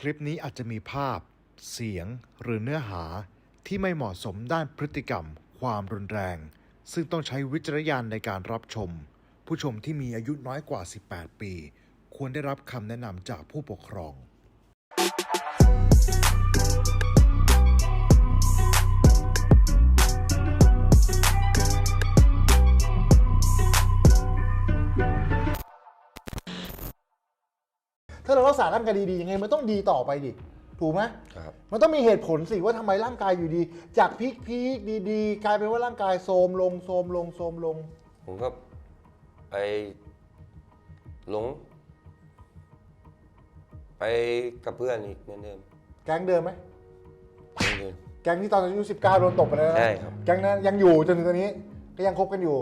ลิปนี้อาจจะมีภาพ เสียง หรือเนื้อหาที่ไม่เหมาะสมด้านพฤติกรรม ความรุนแรง ซึ่งต้องใช้วิจารณญาณในการรับชม ผู้ชมที่มีอายุน้อยกว่า 18 ปี ควรได้รับคำแนะนำจากผู้ปกครอง ถ้าเรารักษาร่างกายดีๆยังไงมันต้องดีต่อไปดิถูกไหม ครับ มันต้องมีเหตุผลสิว่าทำไมร่างกายอยู่ดี จากพีคๆดีๆ กลายเป็นว่าร่างกายโทรมลงโทรมลงโทรมลง ผมก็ไปหลง ไปกับเพื่อนอีกเหมือนเดิม แก๊งเดิมไหม เหมือนเดิม แก๊งที่ตอนอายุ19โดนตบไปแล้วนะ ใช่ครับ แก๊งนั้นยังอยู่จนถึงตอนนี้ก็ยังคบกันอยู่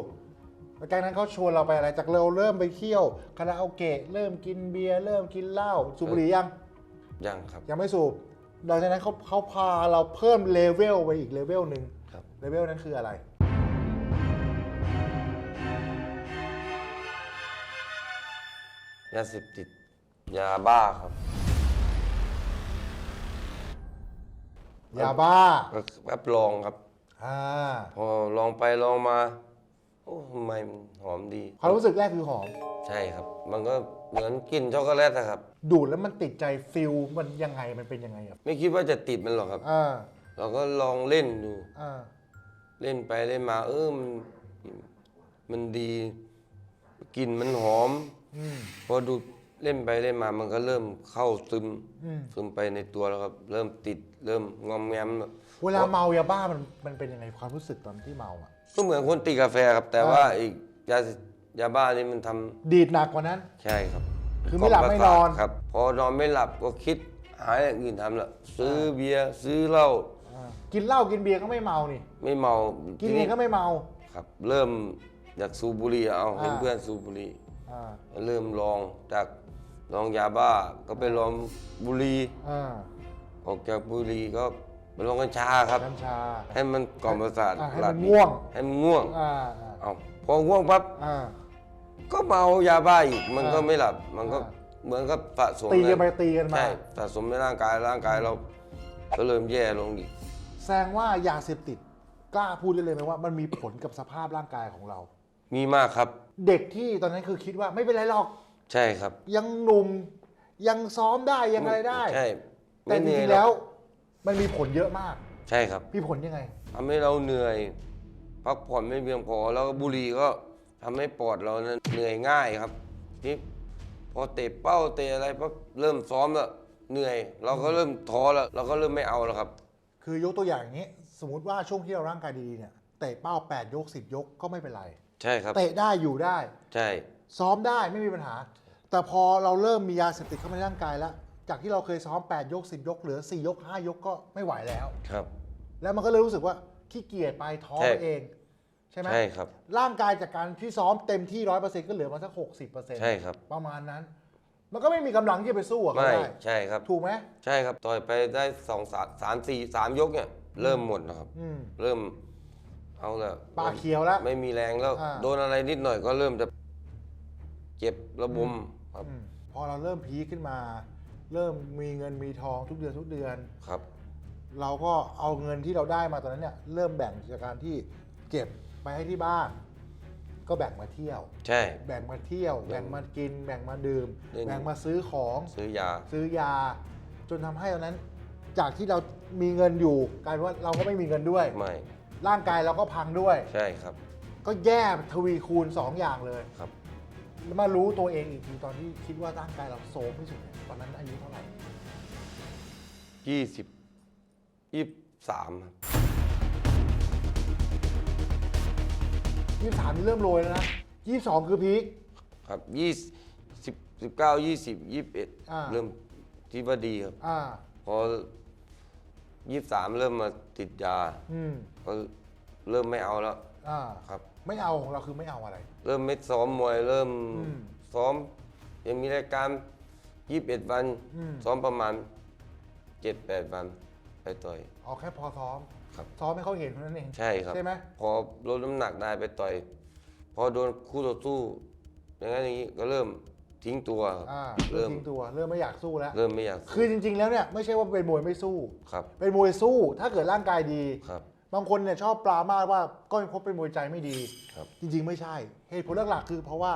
แล้วแก๊งนั้นเขาชวนเราไปอะไรจากเราเริ่มไปเที่ยวคาราโอเกะเริ่มกินเบียร์เริ่มกินเหล้าสูบบุหรี่ยัง ยังครับ ยังไม่สูบหลังจากนั้นเขาพาเราเพิ่มเลเวลไปอีกเลเวลหนึ่ง ครับ เลเวลนั้นคืออะไร ยาเสพติดยาบ้าครับ ยาบ้า ก็แบบลองครับ อ่า พอลองไปลองมา โอ้ทำไมมันหอมดี ความรู้สึกแรกคือหอม ใช่ครับ มันก็เหมือนกินช็อกโกแลตอะครับ ดูดแล้วมันติดใจฟิลมันยังไงมันเป็นยังไงครับ ไม่คิดว่าจะติดมันหรอกครับ อ่า เราก็ลองเล่นดู อ่า เล่นไปเล่นมา มันดีกลิ่นมันหอม อืม พอดูเล่นไปเล่นมามันก็เริ่มเข้าซึม อืม ซึมไปในตัวแล้วครับเริ่มติดเริ่มงอมแงม เวลาเมายาบ้ามันเป็นยังไงความรู้สึกตอนที่เมาอ่ะ ก็เหมือนคนติดกาแฟครับ แต่ว่าอีกยาบ้านี่มันทำ ดีดหนักกว่านั้น ใช่ครับ คือไม่หลับไม่นอน ครับ พอนอนไม่หลับก็คิดหาอย่างอื่นทำละซื้อเบียร์ซื้อเหล้า กินเหล้ากินเบียร์ก็ไม่เมานี่ ไม่เมา กิน ที เองก็ไม่เมา ครับ เริ่มอยากสูบบุหรี่เอาเห็น อ่า เพื่อนสูบบุหรี่ อ่า เริ่มลองจากลองยาบ้าก็ไปลองบุหรี่ อ่า ออกจากบุหรี่ก็ไปลองกัญชาครับ กัญชา ให้มันกล่อมประสาท ให้มัน หลับ ง่วง ให้มันง่วง อ่า เอาพอง่วงปั๊บ อ่า ก็เมายาบ้าอีกมันก็ อ่า ไม่หลับ มันก็ อ่า เหมือนกับสะสม ตีกันไป ใ ตีกันมา ใช่สะสมในร่างกายเราก็เริ่มแย่ลงอีก แสดงว่ายาเสพติดกล้าพูดได้เลยไหมว่ามันมีผลกับสภาพร่างกายของเรา มีมากครับ เด็กที่ตอนนั้นคือคิดว่าไม่เป็นไรหรอก ใช่ครับ ยังหนุ่มยังซ้อมได้ยังอะไรได้ ใช่ แต่จ ไม่เหนื่ ริ อย งๆ หร แล้ อ ว ก มันมีผลเยอะมาก ใช่ครับ มีผลยังไง ทำให้เราเหนื่อย พักผ่อนไม่เพียงพอแล้วก็บุหรี่ก็ทำให้ปอดเรานั้นเหนื่อยง่ายครับนี่พอเตะเป้าเตะอะไรปั๊บเริ่มซ้อมแล้วเหนื่อย เราก็เริ่มท้อแล้วเราก็เริ่มไม่เอาแล้วครับ คือยกตัวอย่างอย่างนี้ สมมติว่าช่วงที่เราร่างกายดีๆเนี่ยเตะเป้า8 ยก 10 ยกก็ไม่เป็นไร ใช่ครับ เตะได้อยู่ได้ ใช่ ซ้อมได้ไม่มีปัญหา แต่พอเราเริ่มมียาเสพติดเข้ามาในร่างกายแล้ว จากที่เราเคยซ้อม8 ยก 10 ยกเหลือ4 ยก 5 ยกก็ไม่ไหวแล้ว ครับ แล้วมันก็เลยรู้สึกว่าขี้เกียจไปท้อ ใช่ ไปเอง ใช่ไหม ใช่ครับ ร่างกายจากการที่ซ้อมเต็มที่ 100%ก็เหลือมาสัก60% ใช่ครับ ประมาณนั้น มันก็ไม่มีกำลังที่จะไปสู้กับเขา ไม่ ได้ ใช่ครับ ถูกไหม ใช่ครับต่อยไปได้3 ยกเนี่ยเริ่มหมดนะครับ อืม เริ่มเอาแล้ว ปากเขียวแล้ว ไม่มีแรงแล้ว อ่า โดนอะไรนิดหน่อยก็เริ่มจะเจ็บระบมครับ พอเราเริ่มพีคขึ้นมา เริ่มมีเงินมีทองทุกเดือน ครับ เราก็เอาเงินที่เราได้มาตอนนั้นเนี่ยเริ่มแบ่งจากการที่เก็บไปให้ที่บ้าน ก็แบ่งมาเที่ยว ใช่ แบ่งมาเที่ยว แบ่งมากิน แบ่งมาดื่ม เล่น แบ่งมาซื้อของ ซื้อยา ซื้อยา จนทำให้ตอนนั้น จากที่เรามีเงินอยู่กลายเป็นว่าเราก็ไม่มีเงินด้วย ไม่ ร่างกายเราก็พังด้วย ใช่ครับ ก็แย่ทวีคูณ 2 อย่างเลย ครับ แล้วมารู้ตัวเองอีกทีตอนที่คิดว่าร่างกายเราโทรมที่สุดเนี่ยตอนนั้นอายุเท่าไหร่ 23ครับ 23นี่เริ่มโรยแล้วนะ22คือพีค ครับ19 20 อ่า 21เริ่มที่ว่าดีครับ อ่า พอ23เริ่มมาติดยา อืม ก็เริ่มไม่เอาแล้ว อ่า ครับ ไม่เอาของเราคือไม่เอาอะไร เริ่มไม่ซ้อมมวยเริ่ม อืม ซ้อมยังมีรายการ21 วัน อืม ซ้อมประมาณ 7-8 วันไปต่อย เอาแค่พอซ้อม ครับ ซ้อมให้เขาเห็นเท่านั้นเอง ใช่ครับ ใช่ไหม พอลดน้ำหนักได้ไปต่อย พอโดนคู่ต่อสู้อย่างนั้นอย่างนี้ก็เริ่ม ทิ้งตัวครับ เริ่มทิ้งตัวเริ่มไม่อยากสู้แล้ว เริ่มไม่อยากสู้ คือจริงๆแล้วเนี่ยไม่ใช่ว่าเป็นมวยไม่สู้ ครับ เป็นมวยสู้ถ้าเกิดร่างกายดี ครับ บางคนเนี่ยชอบปรามาสว่าก้อยพบเป็นมวยใจไม่ดี ครับ จริงๆไม่ใช่ เหตุผลหลักๆคือเพราะว่า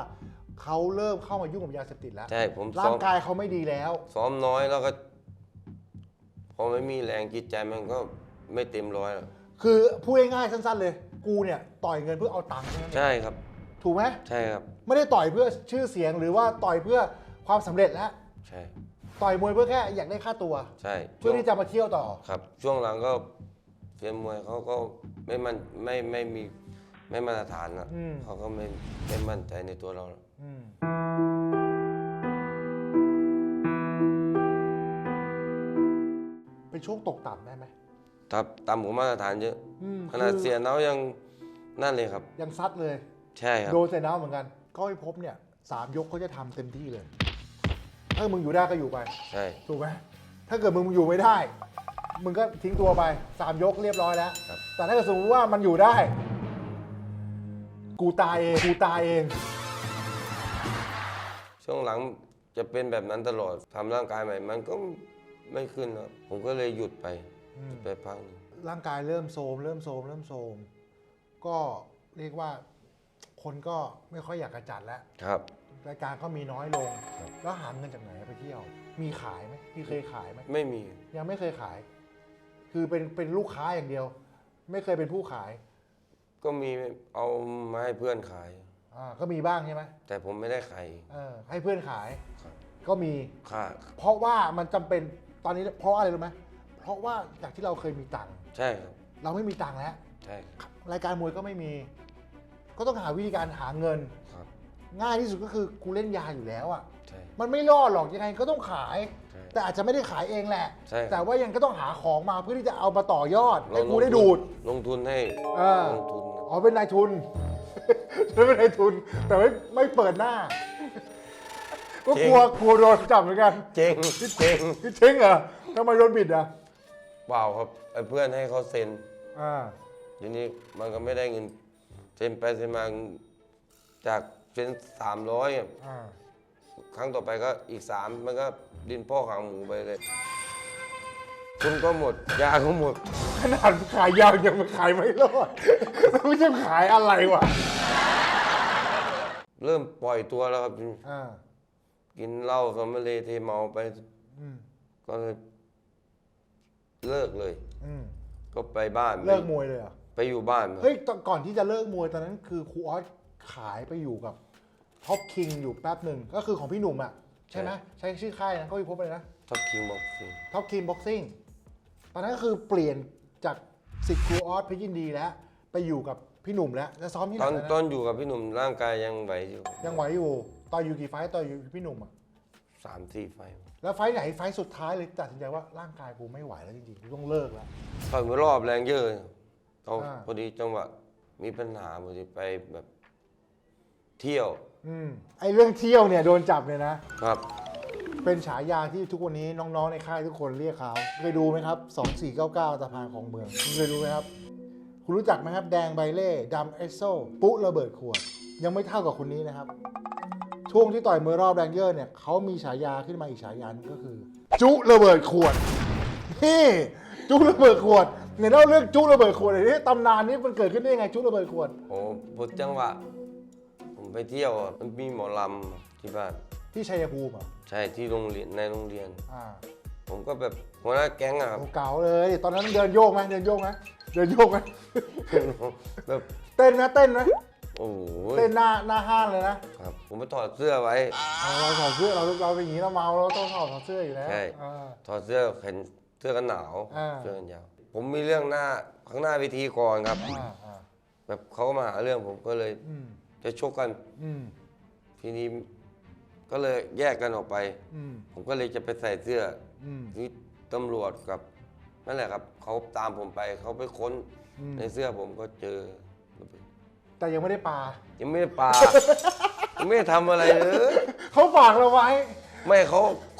เขาเริ่มเข้ามายุ่งกับยาเสพติดแล้ว ใช่ผมซ้ ร่า อง ม กายเขาไม่ดีแล้ว ซ้อมน้อยแล้วก็ พอไม่มีแรงจิตใจมันก็ไม่เต็มร้อยแล้ว คือพูดง่ายๆสั้นๆเลย กูเนี่ยต่อยเงินเพื่อเอาตังค์แค่นั้นเอง ใช่ครับ ถูกไหม ใช่ครับ ไม่ได้ต่อยเพื่อชื่อเสียงหรือว่าต่อยเพื่อความสำเร็จแล้ว ใช่ ต่อยมวยเพื่อแค่อยากได้ค่าตัว ใช่ เพื่อที่จะมาเที่ยวต่อ ครับ ช่วงหลังก็เซียนมวยเขาก็ไม่มีไม่มาตรฐานนะ อืม เขาก็ไม่มั่นใจในตัวเราแล้ว อืมเป็นช่วงตกต่ำได้ไหม ถ้าตามผมมาตรฐานเยอะ อืม ขนาด คือ เสียเนายังนั่นเลยครับ ยังซัดเลย ใช่ครับ โดนเซน้าเหมือนกัน ก็ไม่พบเนี่ย3 ยกเขาจะทำเต็มที่เลย ถ้ามึงอยู่ได้ก็อยู่ไป ใช่ ถูกไหมถ้าเกิดมึงอยู่ไม่ได้ มึงก็ทิ้งตัวไป3 ยกเรียบร้อยแล้ว ครับ แต่ถ้าเกิดสมมติว่ามันอยู่ได้ กูตายเอง กูตายเอง ช่วงหลังจะเป็นแบบนั้นตลอดทำร่างกายใหม่ มันก็ไม่ขึ้นครับผมก็เลยหยุดไป อืม ไปพักหนึ่ง ร่างกายเริ่มโทรมเริ่มโทรมเริ่มโทรมก็เรียกว่าคนก็ไม่ค่อยอยากกระจัดแล้ว ครับ รายการก็มีน้อยลง ครับ แล้วหาเงินจากไหนไปเที่ยว มีขายไหมมีเคยขายไหม ไม่มี ยังไม่เคยขาย คือเป็นลูกค้าอย่างเดียว ไม่เคยเป็นผู้ขาย ก็มีเอามาให้เพื่อนขาย ก็มีบ้างใช่ไหม แต่ผมไม่ได้ขาย ให้เพื่อนขาย ครับ ก็มี ค่า เพราะว่ามันจำเป็นตอนนี้เพราะอะไรรู้ไหมเพราะว่าจากที่เราเคยมีตังค์ ใช่ครับ เราไม่มีตังค์แล้ว ใช่ครับ รายการมวยก็ไม่มี ก็ต้องหาวิธีการหาเงิน ครับ ง่ายที่สุดก็คือกูเล่นยาอยู่แล้วอ่ะ ใช่ มันไม่รอดหรอกยังไงก็ต้องขาย ใช่ แต่อาจจะไม่ได้ขายเองแหละ ใช่ครับ แต่ว่ายังก็ต้องหาของมาเพื่อที่จะเอามาต่อยอดให้กู เรา ได้ดูด ลงทุนให้ เออ ลงทุนครับ อ๋อเป็นนายทุน เป็นนายทุน แต่ไม่เปิดหน้า ก็กลัวโดนจับเหมือนกัน เจ๊งเจ๊ง พี่เช้งเหรอทำไมโดนบิดอ่ะ เปล่าครับไอ้เพื่อนให้เขาเซ็น อ่า ทีนี้มันก็ไม่ได้เงินเซ็นไปเซ็นมาจากเซ็น300 อ่า ครั้งต่อไปก็อีก3มันก็ดินพ่อหางหมูไปเลยคุณก็หมดยาก็หมด ขนาดขายยาวยังไม่ขายไม่รอด ไม่ใช่ขายอะไรวะ เริ่มปล่อยตัวแล้วครับ อ่า กินเหล้าสำเร็จเทเมาไป อืม ก็เลยเลิกเลย อืม ก็ไปบ้าน เลิกมวยเลยเหรอ ไปอยู่บ้าน เฮ้ยตอนก่อนที่จะเลิกมวยตอนนั้นคือครูออสขายไปอยู่กับท็อปคิงอยู่แป๊บหนึ่งก็คือของพี่หนุ่มอ่ะใช่ไหมใช้ชื่อค่ายนะก็พี่พบเลยนะ ท็อปคิงบอกสิ ท็อปคิงบ็อกซิ่งตอนนั้นก็คือเปลี่ยนจากสิทธิ์ครูออสเพชรยินดีแล้ว ไปอยู่กับพี่หนุ่มแล้วแล้วซ้อมที่ไห ต น อน นะ ตอนอยู่กับพี่หนุ่มร่างกายยังไหวอยู่ ยังไหวอยู่ต่อยอยู่กี่ไฟต์ต่อยอยู่กับพี่หนุ่มอ่ะ 3-4 ไฟล์ แล้วไฟต์ไหนไฟต์สุดท้ายเลยตัดสินใจว่าร่างกายกูไม่ไหวแล้วจริงๆกูต้องเลิกแล้ว ต่อยมารอบแรงเยอะเขา อ่า พอดีจังหวะมีปัญหาพอดีไปแบบ เที่ยว ไอ้เรื่องเที่ยวเนี่ยโดนจับเนี่ยนะ ครับ เป็นฉายาที่ทุกวันนี้น้องๆในค่ายทุกคนเรียกเขาเคยดูไหมครับ 2499สะพานของเมืองคุณเคยดูไหมครับ คุณรู้จักไหมครับ แดงใบเล่ดำเอสโซปุ๊ระเบิดขวด ยังไม่เท่ากับคนนี้นะครับ ช่วงที่ต่อยมวยรอบแรงเยอร์เนี่ยเขามีฉายาขึ้นมาอีกฉายาหนึงก็คือ จุระเบิดขวดนี่จุระเบิดขวดเนี่ยเล่าเรื่องจุระเบิดขวดหน่อยนี่ตำนานนี้มันเกิดขึ้นได้ยังไงจุระเบิดขวด โอ้พอจังหวะ ผมไปเที่ยวอะมันมีหมอลำที่บ้าน ที่ชัยภูมิเหรอ ใช่ที่โรงเรียนในโรงเรียน อ่า ผมก็แบบหัวหน้าแก๊งอะครับ โอ้เก่าเลย ตอนนั้นเดินโยกไหมเดินโยกไหมเดินโยกไหม แบบ เต้นไหมเต้นไหม โอ้โห เต้นหน้าห้างเลยนะครับ ผมไปถอดเสื้อไว้ เราถอดเสื้อเราเป็นอย่างนี้เราเมาเราต้องถอดเสื้ออยู่แล้ว ใช่ อ่า ถอดเสื้อแขนเสื้อกันหนาว อ่า เสื้อกันยาว ผมมีเรื่องหน้าข้างหน้าเวทีก่อนครับ อ่า แบบเขามาหาเรื่องผมก็เลย อืม จะชกกัน อืม ทีนี้ก็เลยแยกกันออกไป อืม ผมก็เลยจะไปใส่เสื้อ อืม นี่ตำรวจกับนั่นแหละครับเขาตามผมไปเขาไปค้น อืม ในเสื้อผมก็เจอ แต่ยังไม่ได้ปา ยังไม่ได้ปา ยังไม่ได้ทำอะไรเลย เขาฝากเราไว้ ไม่เข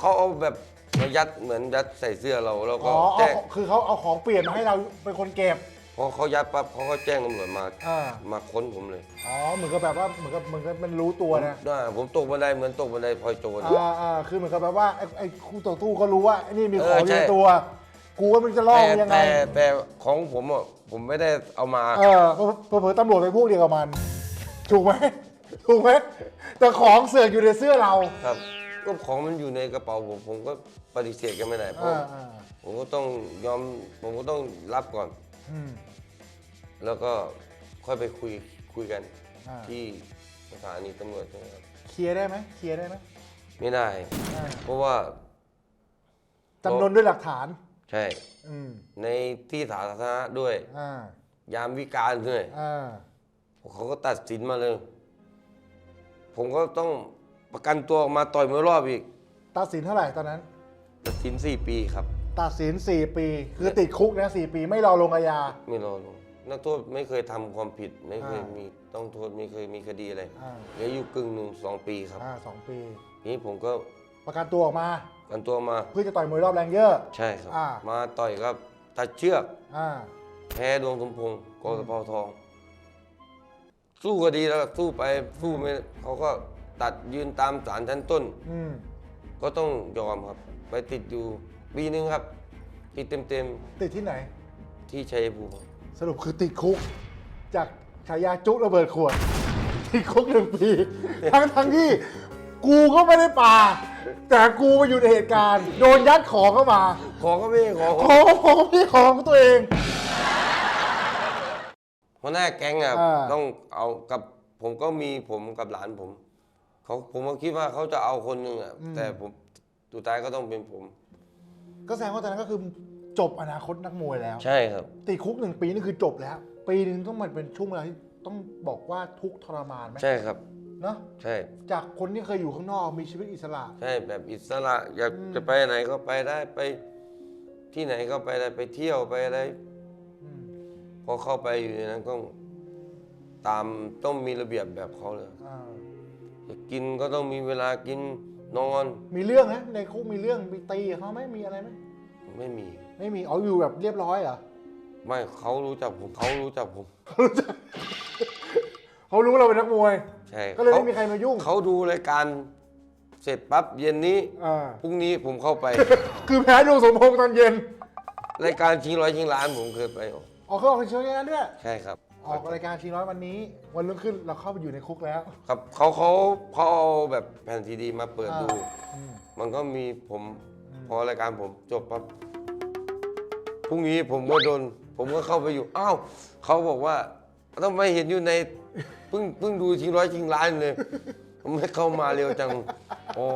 าเอาแบบมายัดเหมือนยัดใส่เสื้อเราแล้วก็ อ๋อ แจ้ง คือเขาเอาของเปลี่ยนมาให้เราเป็นคนเก็บ พอเขายัดปั๊บเขาก็แจ้งตำรวจมา อ่า มาค้นผมเลย อ๋อเหมือนกับแบบว่าเหมือนกับมันรู้ตัวนะ ผมตกบันไดเหมือนตกบันไดพลอยโจร คือเหมือนกับแบบว่าไอ้คู่ต่อสู้ก็รู้ว่าไอ้นี่มีของอยู่ ใช่ ในตัว กูว่ามันจะล่อมันยังไง แต่ของผมอ่ะผมไม่ได้เอามา เผื่อตำรวจไปพวกเดียวกับมัน ถูกไหมถูกไหมแต่ของเสือกอยู่ในเสื้อเรา ครับก็ของมันอยู่ในกระเป๋าผมก็ปฏิเสธกันไม่ได้เพราะผมก็ต้องผมก็ต้องรับก่อน อืม แล้วก็ค่อยไปคุยกัน อ่า ที่สถานีตำรวจใช่ไหมครับ เคลียร์ได้ไหมเคลียร์ได้ไหม ไม่ได้ อ่า เพราะว่า จำนวนด้วยหลักฐาน ใช่ อืม ในที่สาธารณะด้วย อ่าย ามวิการด้วย อ่า เขาก็ตัดสินมาเลย ผมก็ต้องประกันตัวออกมาต่อยมวยรอบอีก ตัดสินเท่าไหร่ตอนนั้น ตัดสิน4 ปีครับ ตัดสิน4 ปี คือติดคุกนะ4 ปีไม่รอลงอาญา ไม่รอลงนักโทษไม่เคยทำความผิด ไม่เคย อ่ามี มีต้องโทษไม่เคยมีคดีอะไร อ่า เหลืออยู่กึ่งหนึ่ง2 ปีครับ 2 ปี นี้ผมก็ ประกันตัวออกมา กันตัวมา เพื่อจะต่อยมวยรอบแรงเยอะ ใช่ครับ อ่า มาต่อยครับตัดเชือก อ่า แพ้ดวงสมพงศ์กอสพทอง สู้คดีแล้วสู้ไปสู้ไม่เขาก็ตัดยืนตามศาลชั้นต้น อืม ก็ต้องยอมครับ ไปติดอยู่ปีนึงครับ ติดเต็ม ติดที่ไหน ๆที่ชัยภูมิครับ สรุปคือติดคุก จากฉายาจุระเบิดขวด ติดคุก1 ปี ทั้งที่กูก็ไม่ได้ปาแต่กูมาอยู่ในเหตุการณ์ โดนยัดของเข้ามา ของก็ไม่ใช่ของ ของพี่ของตัวเอง หัวหน้าแก๊งอ่ะ อ่า ต้องเอากับผมก็มีผมกับหลานผมผมก็คิดว่าเขาจะเอาคนหนึ่งอ่ะแต่ผมสุดท้ายก็ต้องเป็นผม ก็แสดงว่าตอนนั้นก็คือจบอนาคตนักมวยแล้ว ใช่ครับ ติดคุก1 ปีนี่คือจบแล้ว ปีนึงต้องมันเป็นช่วงเวลาที่ต้องบอกว่าทุกข์ทรมานไหม ใช่ครับ เนาะ ใช่ จากคนที่เคยอยู่ข้างนอกมีชีวิตอิสระ ใช่แบบอิสระอยากจะไปไหนก็ไปได้ไป ที่ไหนก็ไปได้ไปเที่ยวไปอะไร อืม พอเข้าไปอยู่ในนั้นก็ตามต้องมีระเบียบแบบเขาเลย อ่า จะกินก็ต้องมีเวลากินนอน มีเรื่องนะในคุกมีเรื่องมีตีเขาไหมมีอะไรไหม ไม่มี ไม่มีเอาอยู่แบบเรียบร้อยเหรอ ไม่เขารู้จักผมเขารู้จักผม เขารู้เราเป็นนักมวย ใช่ ก็เลยไม่มีใครมายุ่ง เขาดูรายการเสร็จปั๊บเย็นนี้ อ่า พรุ่งนี้ผมเข้าไป คือแพ้ดวงสมพงษ์ตอนเย็น รายการชิงร้อยชิงล้านผมเคยไปออก ออกเขาออกเชิญงานด้วย ใช่ครับ ออกรายการชิงร้อยวันนี้ วันรุ่งขึ้นเราเข้าไปอยู่ในคุกแล้ว ครับเขาเอาแบบแผ่นซีดีมาเปิดดู อืม มันก็มีผมพอรายการผมจบปั๊บพรุ่งนี้ผมก็ผมก็เข้าไปอยู่อ้าวเขาบอกว่าต้องไปเห็นอยู่ในเพิ่งดูชิงร้อยชิงล้านเลยผมไม่เข้ามาเร็วจังอ๋อ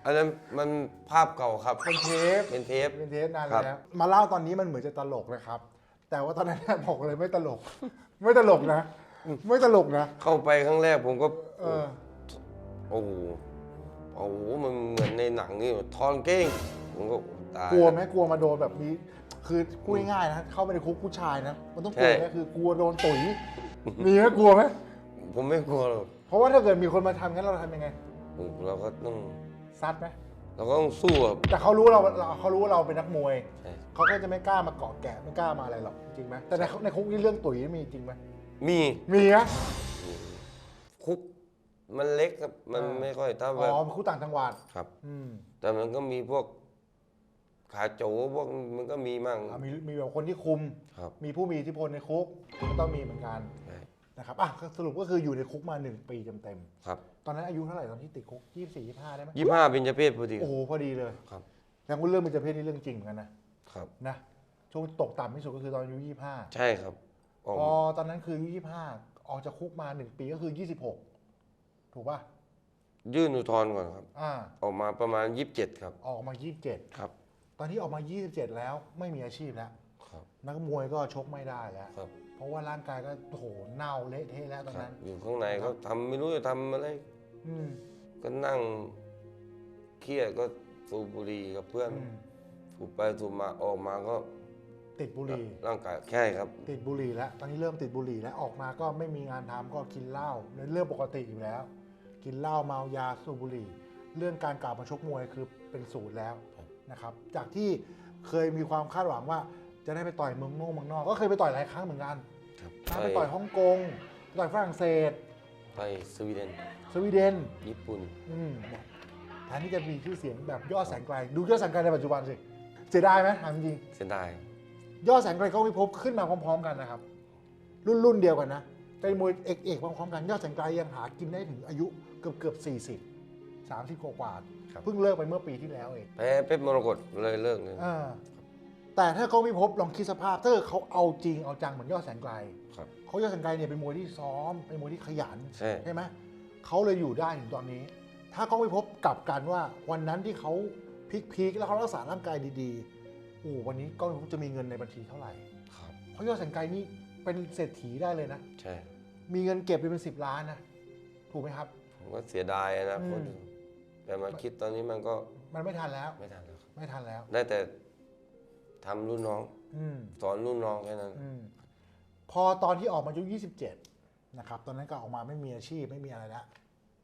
อันนั้นมันภาพเก่าครับ เป็นเทป เป็นเทป เป็นเทปนาน ครับ แล้วมาเล่าตอนนี้มันเหมือนจะตลกนะครับ แต่ว่าตอนนั้นบอกเลยไม่ตลก ไม่ตลกนะ ไม่ตลกนะ เข้าไปครั้งแรกผมก็ เออ โอ้โหมันเหมือนในหนังนี่ทอนเก้งผมก็ตาย กลัวไหมกลัวมาโดนแบบนี้ คือพูดง่ายๆนะ เข้าไปในคุกผู้ชายนะ มันต้องกลัวนะคือกลัวโดนตุ๋ย มีไหมกลัวไหม ผมไม่กลัวหรอก เพราะว่าถ้าเกิดมีคนมาทำงั้นเราทำยังไง เราก็ต้อง ซัดไหม เราก็ต้องสู้ครับ แต่เขารู้เขารู้ว่าเราเป็นนักมวย ใช่ เขาก็จะไม่กล้ามาเกาะแกะไม่กล้ามาอะไรหรอกจริงไหมแต่ในคุกนี่เรื่องตุ๋ยมีจริงไหม มี มีนะ คุกมันเล็กครับ มันไม่ค่อยถ้า อ๋ แบบ อคุกต่างจังหวัด ครับ อืม แต่มันก็มีพวกขาโจพวกมันก็มีมั่ง มีแบบคนที่คุม ครับ มีผู้มีอิทธิพลในคุกก็ต้องมีเหมือนกัน ใช่ นะครับสรุปก็คืออยู่ในคุกมา1 ปีเต็ม ครับ ๆตอนนั้นอายุเท่าไหร่ตอนที่ติดคุก24 25ได้ไหม 25เป็นเจเพศพอดี โอ้โหพอดีเลย ครับ แล้วก็เรื่องเป็นจเพศนี่เรื่องจริงเหมือนกันนะครับ นะช่วงตกต่ำที่สุดก็คือตอนอายุ ใช่ครับออก 25พอตอนนั้นคืออายุ25ออกจากคุกมา1 ปีก็คือ26ถูกป่ะ ยื่นอุทธรณ์ก่อนครับ อ่า ออกมาประมาณ27ครับ ออกมา27 ครับ ตอนที่ออกมา27แล้วไม่มีอาชีพแล้ว ครับ นักมวยก็ชกไม่ได้แล้ว ครับ เพราะว่าร่างกายก็โอ้โหเน่าเละเทะแล้วตอน ครับ นั้น อยู่ข้างในก็ทำไม่รู้จะทำอะไร อืม ก็นั่งเครียดก็สูบบุหรี่กับเพื่อน อืม สูบไปสูบมาออกมาก็ ติดบุหรี่ ร่างกายใช่ครับ ติดบุหรี่แล้ว ตอนนี้เริ่มติดบุหรี่แล้ว ออกมาก็ไม่มีงานทำก็กินเหล้าเรื่องปกติอยู่แล้ว กินเหล้าเมายาสูบบุหรี่ เรื่องการกลับมาชกมวยคือเป็นศูนย์แล้วนะครับ จากที่เคยมีความคาดหวังว่า จะได้ไปต่อยเมืองนอกก็เคยไปต่อยหลายครั้งเหมือนกัน ครับ ไปต่อยฮ่องกงไปต่อยฝรั่งเศส ไปสวีเดน สวีเดน ญี่ปุ่น เนี่ยแทนที่จะมีชื่อเสียงแบบยอดแสนไกลดูยอดแสนไกลในปัจจุบันสิเสียดายไหมถามจริง เสียดาย ยอดแสนไกลเขาไม่พบขึ้นมาพร้อมๆกันนะครับรุ่นเดียวกันนะเป็นมวยเอกพร้อมๆกันยอดแสนไกลยังหากินได้ถึงอายุเกือบ40 30กว่าๆเพิ่งเลิกไปเมื่อปีที่แล้วเอง แพ้เพชรมรกตเลยเลิกเลย แต่ถ้าเขาไม่พบลองคิดสภาพถ้าเขาเอาจริงเอาจังเหมือนยอดแสนไกล ครับ เขายอดแสนไกลเนี่ยเป็นมวยที่ซ้อมเป็นมวยที่ขยัน ใช่ ไหมเขาเลยอยู่ได้ถึงตอนนี้ ถ้าเขาไม่พบกลับกันว่าวันนั้นที่เขาพีคๆแล้วเขารักษาร่างกายดีๆโอ้วันนี้ก็จะมีเงินในบัญชีเท่าไหร่ ครับ เพราะยอดแสนไกลนี่เป็นเศรษฐีได้เลยนะ ใช่ มีเงินเก็บเป็น10 ล้านนะถูกไหมครับ ผมก็เสียดายนะ อืม แต่มาคิดตอนนี้มันก็ มันไม่ทันแล้ว ไม่ทันแล้วครับ ไม่ทันแล้ว ได้แต่ทำรุ่นน้อง อืม สอนรุ่นน้องแค่นั้น พอตอนที่ออกมาอายุ27นะครับตอนนั้นก็ออกมาไม่มีอาชีพไม่มีอะไรแล้ว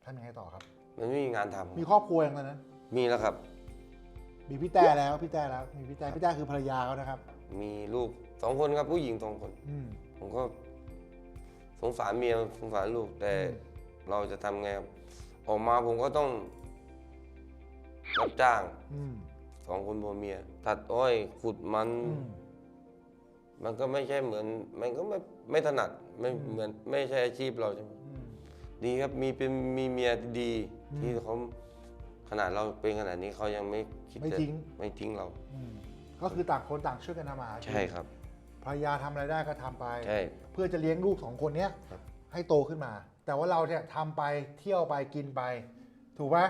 ทำยังไงต่อครับ มันไม่มีงานทำ มีครอบครัวอย่างนั้น มีแล้วครับ มีพี่แต่แล้วมีพี่แต่คือภรรยาเขานะครับ มีลูก2 คนครับผู้หญิง2 คน อืม ผมก็สงสารเมียสงสารลูก แต่ อืม เราจะทำไงครับออกมาผมก็ต้องรับจ้าง อืม 2 คนผัวเมีย ตัดอ้อยขุดมัน อืม มันก็ไม่ใช่เหมือน มันก็ไม่ถนัดไม่เหมือนไม่ใช่อาชีพเราใช่ไหม อืม ดีครับมีเมียดี อืม ที่เขาขนาดเราเป็นขนาดนี้เขายังไม่คิด ไม่ จะ ทิ้ง ไม่ทิ้งเรา อืมก็คือต่างคนต่างช่วยกันทำอาหาร ใช่ครับ ภรรยาทำอะไรได้ก็ทำไป ใช่ เพื่อจะเลี้ยงลูก2 คนเนี้ย ครับ ให้โตขึ้นมา แต่ว่าเราเนี่ยทำไปเที่ยวไปกินไป ถูกไหม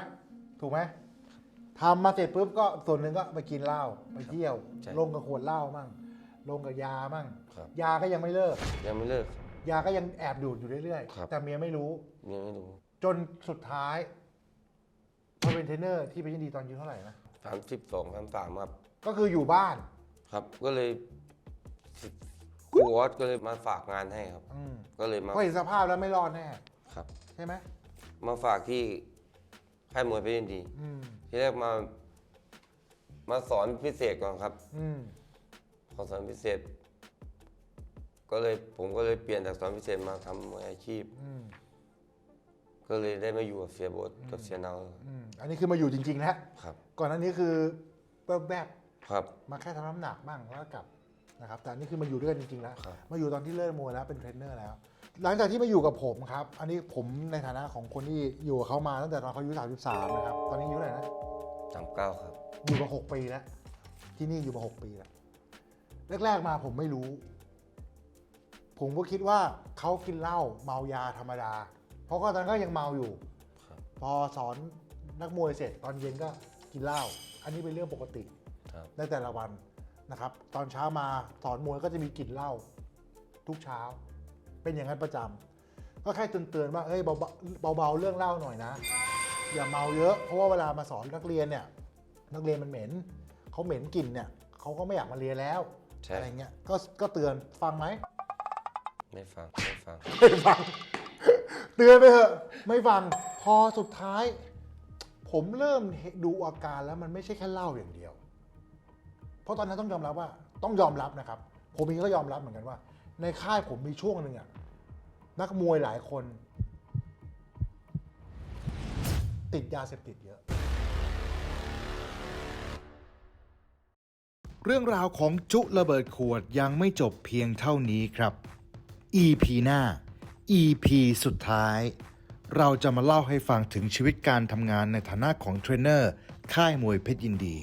ทำมาเสร็จปุ๊บก็ส่วนหนึ่งก็ไปกินเหล้าไปเที่ยว ลงกับขวดเหล้ามั่งลงกับยามั่ง ครับ ยาก็ยังไม่เลิก ยังไม่เลิก ยาก็ยังแอบดูดอยู่เรื่อย ครับ ๆแต่เมียไม่รู้ ยังไม่รู้ จนสุดท้ายพอเป็นเทรนเนอร์ที่เป็นยินดีตอนอายุเท่าไหร่นะ 32 33ครับ ก็คืออยู่บ้าน ครับ ก็เลยครูออสก็เลยมาฝากงานให้ครับ ก็เลยมา เพราะเห็นสภาพแล้วไม่รอดแน่ ครับ ใช่ไหม มาฝากที่ค่ายมวยเพชรยินดี อืม ที่แรกมาสอนพิเศษก่อนครับ อืม พอสอนพิเศษ ผมก็เลยเปลี่ยนจากสอนพิเศษมาทำมวยอาชีพ อืม ก็เลยได้มาอยู่กับเสียโบดกับเสียเนา อันนี้คือมาอยู่จริงๆแล้ว ครับ ก่อนหน้านี้คือแวบ ครับ ๆมาแค่ทำน้ำหนักบ้างแล้วก็กลับนะครับ แต่อันนี้คือมาอยู่ด้วยกันจริงๆแล้ว ครับ มาอยู่ตอนที่เลิกมวยแล้วเป็นเทรนเนอร์แล้ว หลังจากที่มาอยู่กับผมครับ อันนี้ผมในฐานะของคนที่อยู่กับเขามาตั้งแต่ตอนเขาอายุ33นะครับ ตอนนี้อายุเท่าไหร่นะ 39ครับ อยู่มา6 ปีแล้ว ที่นี่อยู่มา6 ปีแล้ว แรกๆมาผมไม่รู้ ผมก็คิดว่าเขากินเหล้าเมายาธรรมดา เพราะก็ตอนนั้นก็ยังเมาอยู่ ครับ พอสอนนักมวยเสร็จตอนเย็นก็กินเหล้า อันนี้เป็นเรื่องปกติ ครับ ในแต่ละวันนะครับ ตอนเช้ามาสอนมวยก็จะมีกลิ่นเหล้าทุกเช้า เป็นอย่างนั้นประจำก็แค่เตือนๆว่าเอ้ยเบาๆเรื่องเหล้าหน่อยนะ อย่าเมาเยอะ เพราะว่าเวลามาสอนนักเรียนเนี่ยนักเรียนมันเหม็นเขาเหม็นกลิ่นเนี่ยเขาก็ไม่อยากมาเรียนแล้ว ใช่ อะไรเงี้ยก็เตือนฟังไหม ไม่ฟัง ไม่ฟัง เตือนไปเถอะไม่ฟังพอสุดท้าย ผมเริ่มดูอาการแล้วมันไม่ใช่แค่เหล้าอย่างเดียว เพราะตอนนั้นต้องยอมรับนะครับ ผมเองก็ยอมรับเหมือนกันว่า ในค่ายผมมีช่วงหนึ่งอะนักมวยหลายคน ติดยาเสพติดเยอะ เรื่องราวของจุระเบิดขวดยังไม่จบเพียงเท่านี้ครับ EP หน้า EP สุดท้าย เราจะมาเล่าให้ฟังถึงชีวิตการทำงานในฐานะของเทรนเนอร์ค่ายมวยเพชรยินดี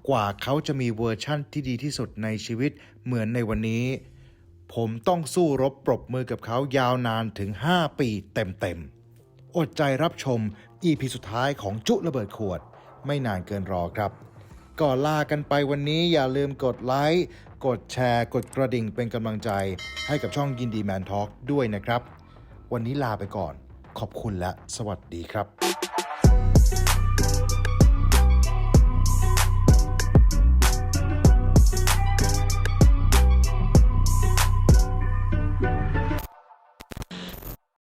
กว่าเขาจะมีเวอร์ชั่นที่ดีที่สุดในชีวิตเหมือนในวันนี้ ผมต้องสู้รบปรบมือกับเขายาวนานถึง 5 ปีเต็มๆ อดใจรับชม EP สุดท้ายของจุระเบิดขวดไม่นานเกินรอครับ ก่อนลากันไปวันนี้อย่าลืมกดไลค์ กดแชร์ กดกระดิ่งเป็นกำลังใจให้กับช่องยินดีแมนทอล์กด้วยนะครับ วันนี้ลาไปก่อน ขอบคุณและสวัสดีครับ